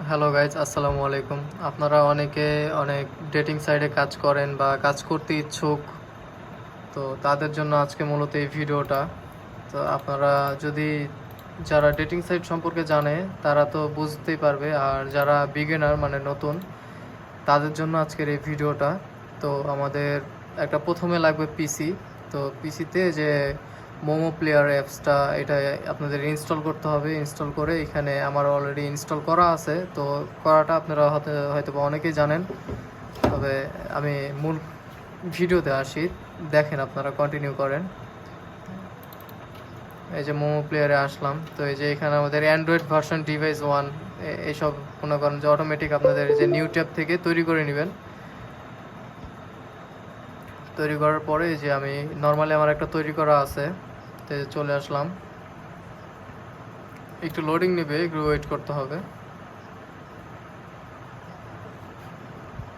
Hello guys, আসসালামু আলাইকুম। আপনারা অনেকে অনেক ডেটিং সাইটে কাজ করেন বা কাজ করতে ইচ্ছুক, তো তাদের জন্য আজকে মূলত এই ভিডিওটা। তো আপনারা যদি যারা ডেটিং সাইট সম্পর্কে জানে তারা তো বুঝতেই পারবে, আর যারা বিগিনার মানে নতুন, তাদের জন্য আজকের এই ভিডিওটা। তো আমাদের একটা প্রথমে লাগবে পিসি। তো পিসিতে যে মোমো প্লেয়ার অ্যাপসটা, এটা আপনাদের ইনস্টল করতে হবে। ইনস্টল করে এখানে আমার অলরেডি ইনস্টল করা আছে, তো করাটা আপনারা হয়তো বা অনেকেই জানেন। তবে আমি মূল ভিডিওতে আসি, দেখেন, আপনারা কন্টিনিউ করেন। এই যে মোমো প্লেয়ারে আসলাম, তো এই যে এখানে আমাদের অ্যান্ড্রয়েড ভার্সন ডিভাইস 1 এইসব মনে করেন যে অটোমেটিক আপনাদের যে নিউ ট্যাব থেকে তৈরি করে নেবেন। তৈরি করার পরে যে আমি নর্মালি আমার একটা তৈরি করা আছে, তো চলে আসলাম। একটু লোডিং নেবে, একটু ওয়েট করতে হবে।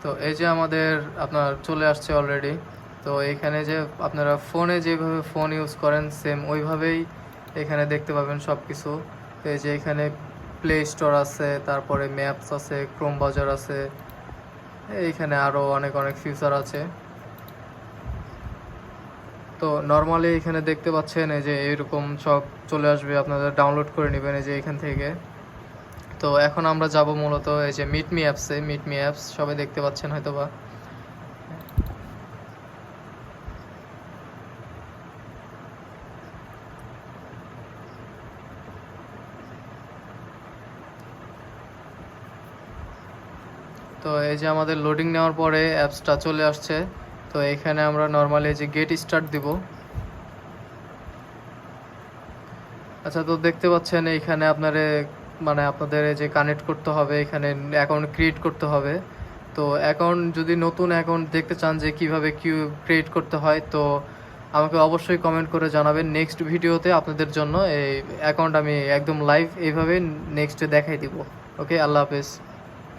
তো এই যে আমাদের আপনার চলে আসছে অলরেডি। তো এখানে যে আপনারা ফোনে যেভাবে ফোন ইউজ করেন সেম ওইভাবেই এখানে দেখতে পাবেন সব কিছু। তো এই যে এখানে প্লে স্টোর আছে, তারপরে ম্যাপস আছে, ক্রোম ব্রাউজার আছে, এইখানে আরও অনেক অনেক ফিচার আছে। তো নর্মালি এখানে দেখতে পাচ্ছেন এই যে এরকম সব চলে আসবে, আপনাদের ডাউনলোড করে নেবেন এই যে এখান থেকে। তো এখন আমরা যাব মূলত এই যে মিটমি অ্যাপসে। মিটমি অ্যাপস সবাই দেখতে পাচ্ছেন হয়তোবা। তো এই যে আমাদের লোডিং নেওয়ার পরে অ্যাপসটা চলে আসছে। তো এখানে আমরা নর্মালি এই যে গেট স্টার্ট দিব। আচ্ছা, তো দেখতে পাচ্ছেন এইখানে আপনাদের এই যে কানেক্ট করতে হবে, এখানে অ্যাকাউন্ট ক্রিয়েট করতে হবে। তো অ্যাকাউন্ট যদি নতুন অ্যাকাউন্ট দেখতে চান যে কীভাবে ক্রিয়েট করতে হয়, তো আমাকে অবশ্যই কমেন্ট করে জানাবেন। নেক্সট ভিডিওতে আপনাদের জন্য এই অ্যাকাউন্ট আমি একদম লাইভ এইভাবে নেক্সটে দেখাই দিব। ওকে, আল্লাহ হাফেজ।